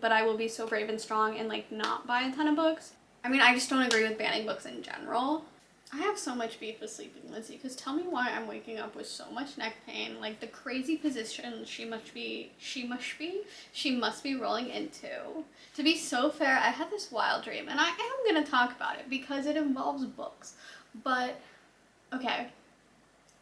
but I will be so brave and strong and like not buy a ton of books. I mean, I just don't agree with banning books in general. I have so much beef with Sleeping Lizzie, because tell me why I'm waking up with so much neck pain, like the crazy position she must be rolling into. To be so fair, I had this wild dream, and I am gonna talk about it because it involves books. But okay,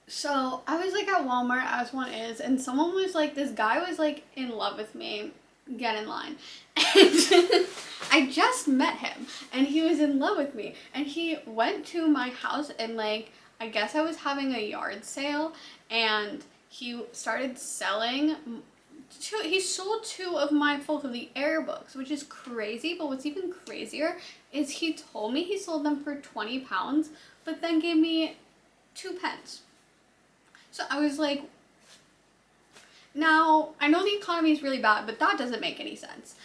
so I was like at Walmart, as one is, and someone was like, this guy was like in love with me. Get in line. And I just met him and he was in love with me, and he went to my house, and like I guess I was having a yard sale, and he started selling he sold 2 of my Folk of the Air books, which is crazy. But what's even crazier is he told me he sold them for £20, but then gave me 2 pence. So I was like, now, I know the economy is really bad, but that doesn't make any sense.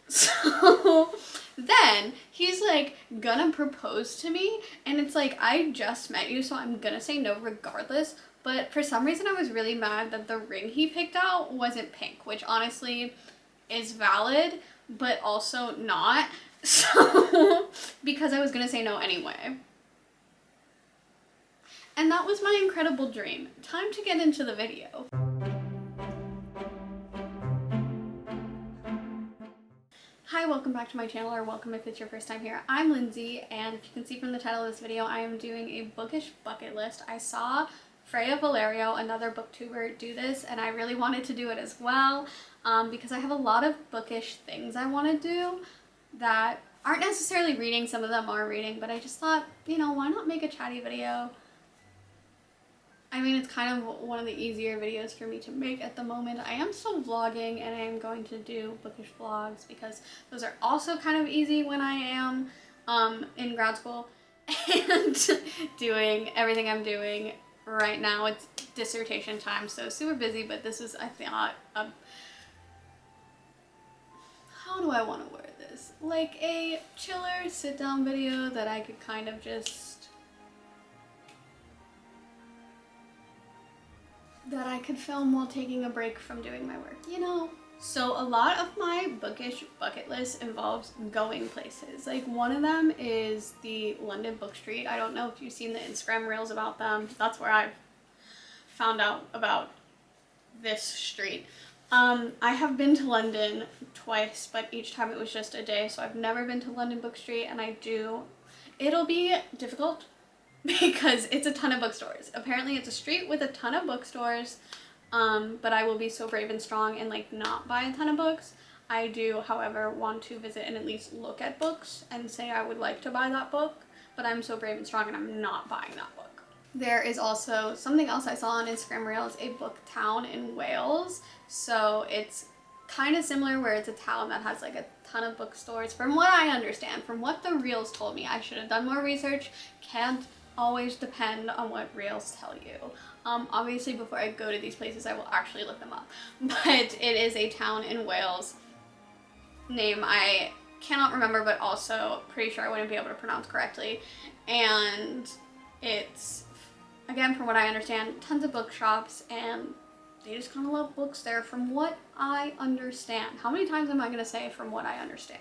So then he's like gonna propose to me, and it's like, I just met you, so I'm gonna say no regardless. But for some reason I was really mad that the ring he picked out wasn't pink, which honestly is valid, but also not. So, because I was gonna say no anyway. And that was my incredible dream. Time to get into the video. Hi, welcome back to my channel, or welcome if it's your first time here. I'm Lindsay, and if you can see from the title of this video, I am doing a bookish bucket list. I saw Freya Valerio, another booktuber, do this, and I really wanted to do it as well, because I have a lot of bookish things I want to do that aren't necessarily reading. Some of them are reading, but I just thought, you know, why not make a chatty video? I mean, it's kind of one of the easier videos for me to make at the moment. I am still vlogging, and I am going to do bookish vlogs because those are also kind of easy when I am in grad school and doing everything I'm doing right now. It's dissertation time, so super busy, but this is, I thought, how do I want to word this? Like a chiller sit-down video that I could kind of just that I could film while taking a break from doing my work, you know? So a lot of my bookish bucket list involves going places. Like, one of them is the London Book Street. I don't know if you've seen the Instagram reels about them. That's where I've found out about this street. I have been to London twice, but each time it was just a day, so I've never been to London Book Street, and it'll be difficult because it's a ton of bookstores. Apparently it's a street with a ton of bookstores, but I will be so brave and strong and like not buy a ton of books. I do, however, want to visit and at least look at books and say I would like to buy that book, but I'm so brave and strong and I'm not buying that book. There is also something else I saw on Instagram Reels, a book town in Wales. So it's kind of similar, where it's a town that has like a ton of bookstores, from what I understand, from what the Reels told me. I should have done more research. Can't always depend on what Reels tell you. Obviously before I go to these places I will actually look them up, but it is a town in Wales. Name I cannot remember, but also pretty sure I wouldn't be able to pronounce correctly. And it's, again, from what I understand, tons of bookshops, and they just kind of love books there, from what I understand. How many times am I going to say from what I understand?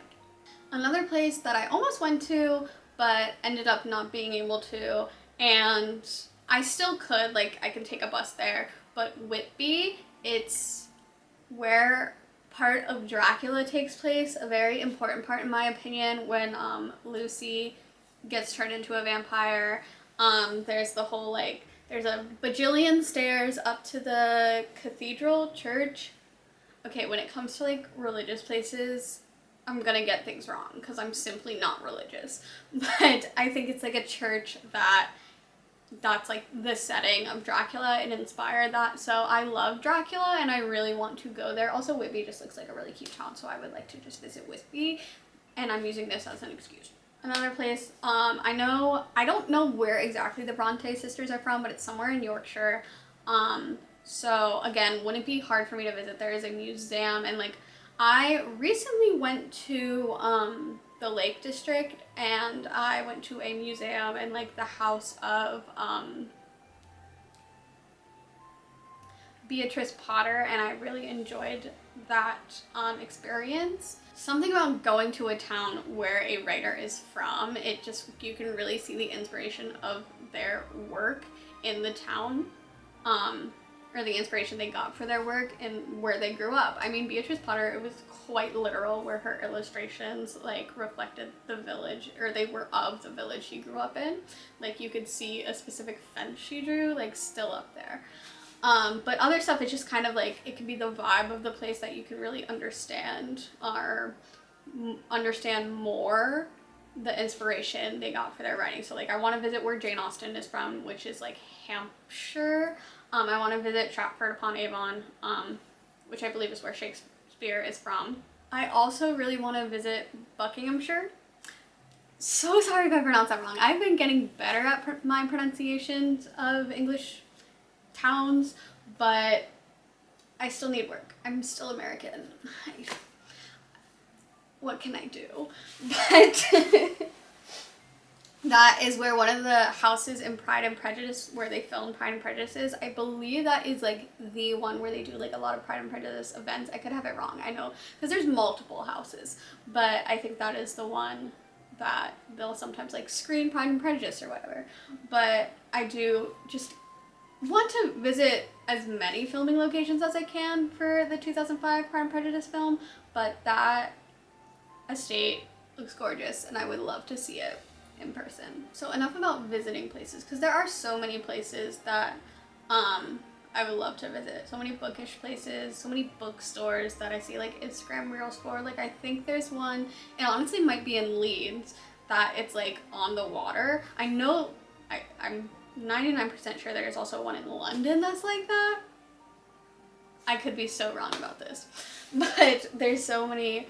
Another place that I almost went to but ended up not being able to, and I still could, like I can take a bus there, but Whitby, it's where part of Dracula takes place, a very important part in my opinion, when Lucy gets turned into a vampire. There's the whole, like, there's a bajillion stairs up to the cathedral church. Okay, when it comes to like religious places, I'm gonna get things wrong because I'm simply not religious, but I think it's like a church that's like the setting of Dracula and inspired that. So I love Dracula and I really want to go there. Also, Whitby just looks like a really cute town, so I would like to just visit Whitby, and I'm using this as an excuse. Another place, I don't know where exactly the Bronte sisters are from, but it's somewhere in Yorkshire. So again, wouldn't be hard for me to visit. There is a museum, and like I recently went to the Lake District, and I went to a museum in like the house of Beatrice Potter, and I really enjoyed that experience. Something about going to a town where a writer is from, it just, you can really see the inspiration of their work in the town, or the inspiration they got for their work and where they grew up. I mean, Beatrice Potter, it was quite literal where her illustrations like reflected the village, or they were of the village she grew up in. Like you could see a specific fence she drew like still up there. But other stuff, it's just kind of like, it could be the vibe of the place that you can really understand, or understand more the inspiration they got for their writing. So like I want to visit where Jane Austen is from, which is like Hampshire. I want to visit Stratford upon Avon, which I believe is where Shakespeare is from. I also really want to visit Buckinghamshire. So sorry if I pronounced that wrong. I've been getting better at my pronunciations of English towns, but I still need work. I'm still American. What can I do? But that is where one of the houses in Pride and Prejudice, where they filmed Pride and Prejudice is. I believe that is like the one where they do like a lot of Pride and Prejudice events. I could have it wrong, I know, because there's multiple houses, but I think that is the one that they'll sometimes like screen Pride and Prejudice or whatever. But I do just want to visit as many filming locations as I can for the 2005 Pride and Prejudice film, but that estate looks gorgeous and I would love to see it in person. So enough about visiting places, because there are so many places that I would love to visit. So many bookish places, so many bookstores that I see like Instagram reels for. Like I think there's one, it honestly might be in Leeds, that it's like on the water. I know, I'm 99% sure there's also one in London that's like that. I could be so wrong about this, but there's so many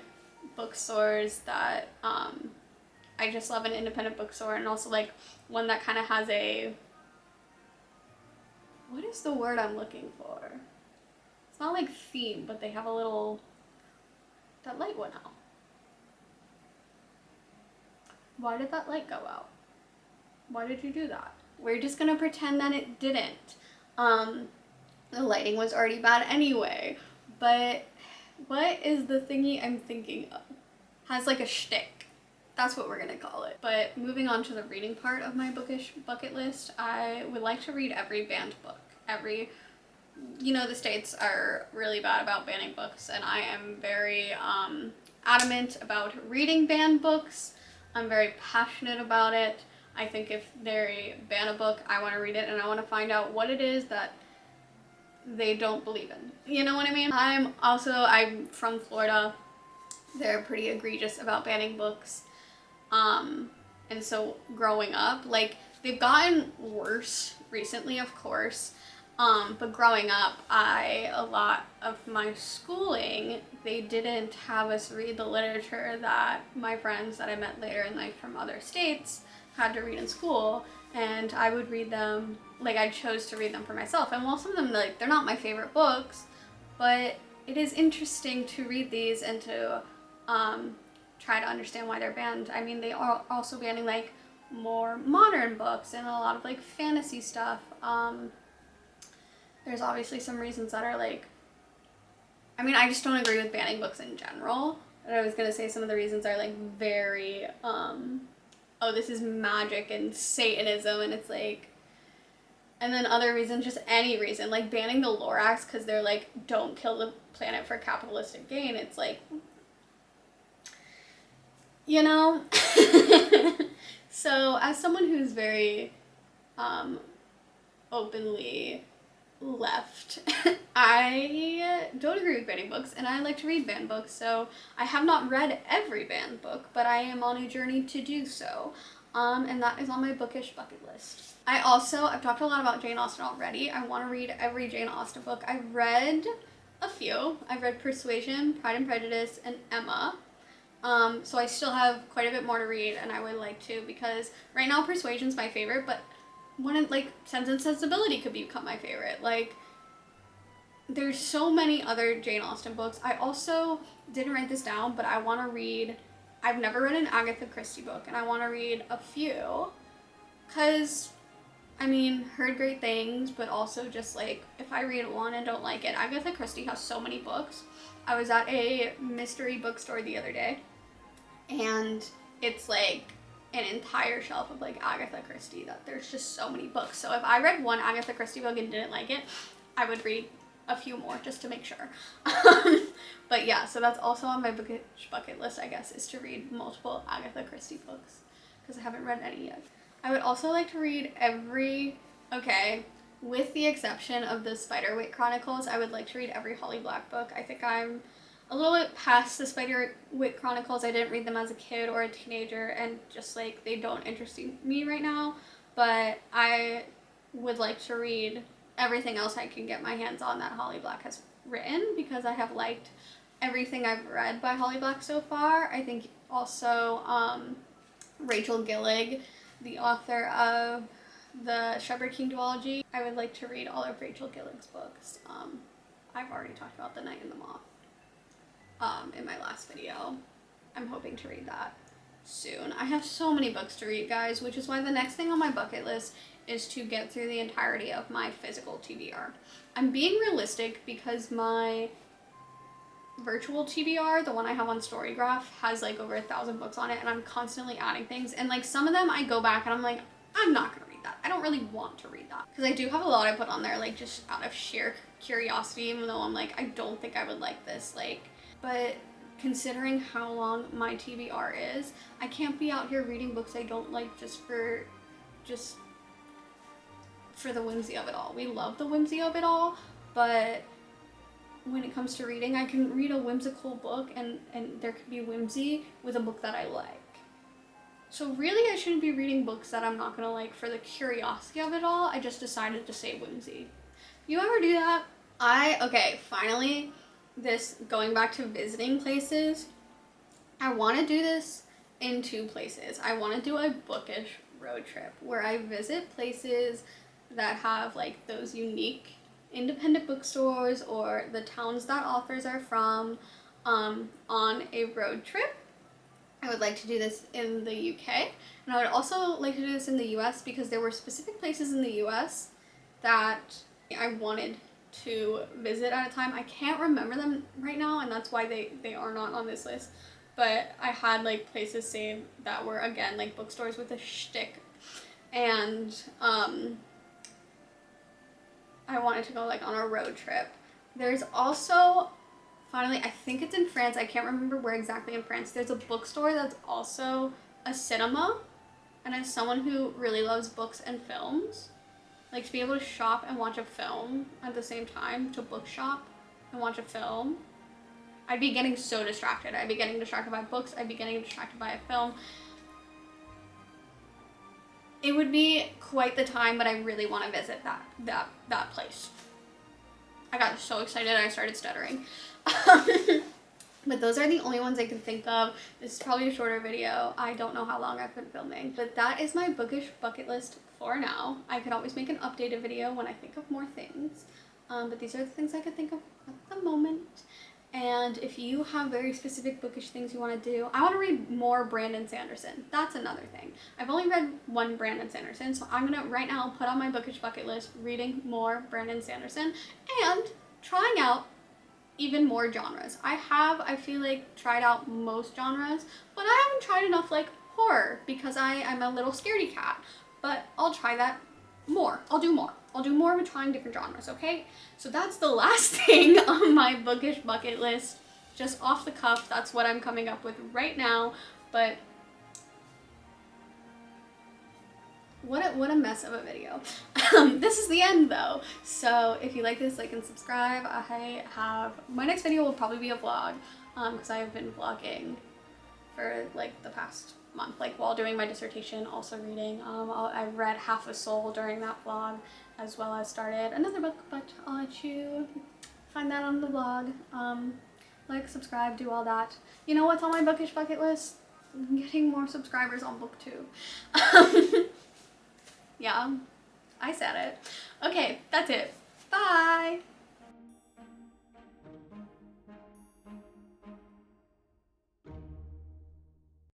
bookstores that I just love an independent bookstore, and also like one that kind of has a, what is the word I'm looking for? It's not like theme, but they have a little, that light went out. Why did that light go out? Why did you do that? We're just gonna pretend that it didn't. The lighting was already bad anyway, but what is the thingy I'm thinking of? Has like a shtick. That's what we're gonna call it. But moving on to the reading part of my bookish bucket list, I would like to read every banned book. You know, the states are really bad about banning books, and I am very adamant about reading banned books. I'm very passionate about it. I think if they ban a book, I want to read it, and I want to find out what it is that they don't believe in. You know what I mean? I'm from Florida. They're pretty egregious about banning books. And so growing up, like, they've gotten worse recently, of course. But growing up, a lot of my schooling, they didn't have us read the literature that my friends that I met later in life from other states had to read in school, and I would read them, like I chose to read them for myself. And while some of them, like, they're not my favorite books, but it is interesting to read these and to try to understand why they're banned. I mean, they are also banning like more modern books and a lot of like fantasy stuff. There's obviously some reasons that are like, I mean, I just don't agree with banning books in general. And I was gonna say some of the reasons are like very, oh, this is magic and Satanism, and it's like, and then other reasons, just any reason, like banning the Lorax because they're like, don't kill the planet for capitalistic gain. It's like, you know? So as someone who's very openly left, I don't agree with banning books, and I like to read banned books, so I have not read every banned book, but I am on a journey to do so, and that is on my bookish bucket list. I've talked a lot about Jane Austen already. I want to read every Jane Austen book. I've read a few. I've read Persuasion, Pride and Prejudice, and Emma. So I still have quite a bit more to read, and I would like to, because right now Persuasion's my favorite, but Sense and Sensibility could become my favorite. Like, there's so many other Jane Austen books. I also didn't write this down, but I want to read, I've never read an Agatha Christie book, and I want to read a few, because I mean, heard great things, but also just like, if I read one and don't like it, Agatha Christie has so many books. I was at a mystery bookstore the other day, and it's like an entire shelf of like Agatha Christie, that there's just so many books. So if I read one Agatha Christie book and didn't like it, I would read a few more just to make sure. But yeah, so that's also on my bookish bucket list, I guess, is to read multiple Agatha Christie books, because I haven't read any yet. I would also like to read with the exception of the Spiderwick Chronicles, I would like to read every Holly Black book. I think I'm a little bit past the Spiderwick Chronicles. I didn't read them as a kid or a teenager, and just like they don't interest me right now, but I would like to read everything else I can get my hands on that Holly Black has written, because I have liked everything I've read by Holly Black so far. I think also Rachel Gillig, the author of the Shepherd King duology, I would like to read all of Rachel Gillig's books. I've already talked about The Night and the Moth in my last video. I'm hoping to read that soon. I have so many books to read, guys, which is why the next thing on my bucket list is to get through the entirety of my physical TBR. I'm being realistic because my virtual TBR, the one I have on Storygraph, has like over 1,000 books on it, and I'm constantly adding things, and like some of them I go back and I'm like, I'm not gonna read that. I don't really want to read that, because I do have a lot I put on there like just out of sheer curiosity, even though I'm like, I don't think I would like this, like, but considering how long my TBR is, I can't be out here reading books I don't like just for the whimsy of it all. We love the whimsy of it all, but when it comes to reading, I can read a whimsical book and there can be whimsy with a book that I like. So really I shouldn't be reading books that I'm not gonna like for the curiosity of it all. I just decided to say whimsy. You ever do that? Finally, this going back to visiting places, I want to do this in 2 places. I want to do a bookish road trip where I visit places that have like those unique independent bookstores or the towns that authors are from on a road trip. I would like to do this in the UK, and I would also like to do this in the US, because there were specific places in the US that I wanted to visit at a time. I can't remember them right now, and that's why they are not on this list, but I had like places saved that were, again, like bookstores with a shtick, and I wanted to go like on a road trip. There's also, finally, I think it's in France, I can't remember where exactly in France, there's a bookstore that's also a cinema, and as someone who really loves books and films, like to be able to shop and watch a film at the same time, to bookshop and watch a film, I'd be getting so distracted. I'd be getting distracted by books, I'd be getting distracted by a film. It would be quite the time, but I really want to visit that place. I got so excited I started stuttering. But those are the only ones I can think of. This is probably a shorter video. I don't know how long I've been filming, but that is my bookish bucket list for now. I could always make an updated video when I think of more things, but these are the things I could think of at the moment. And if you have very specific bookish things you want to do, I want to read more Brandon Sanderson. That's another thing. I've only read one Brandon Sanderson, so I'm gonna right now put on my bookish bucket list reading more Brandon Sanderson and trying out even more genres. I feel like, tried out most genres, but I haven't tried enough like horror, because I'm a little scaredy cat, but I'll try that more. I'll do more with trying different genres, okay? So that's the last thing on my bookish bucket list. Just off the cuff, that's what I'm coming up with right now, but what a mess of a video. This is the end though. So if you like this, like and subscribe. My next video will probably be a vlog, because I have been vlogging for like the past month, like while doing my dissertation, also reading. I read Half a Soul during that vlog, as well as started another book, but I'll let you find that on the vlog. Like, subscribe, do all that. You know what's on my bookish bucket list? Getting more subscribers on booktube. Yeah, I said it. Okay, that's it. Bye!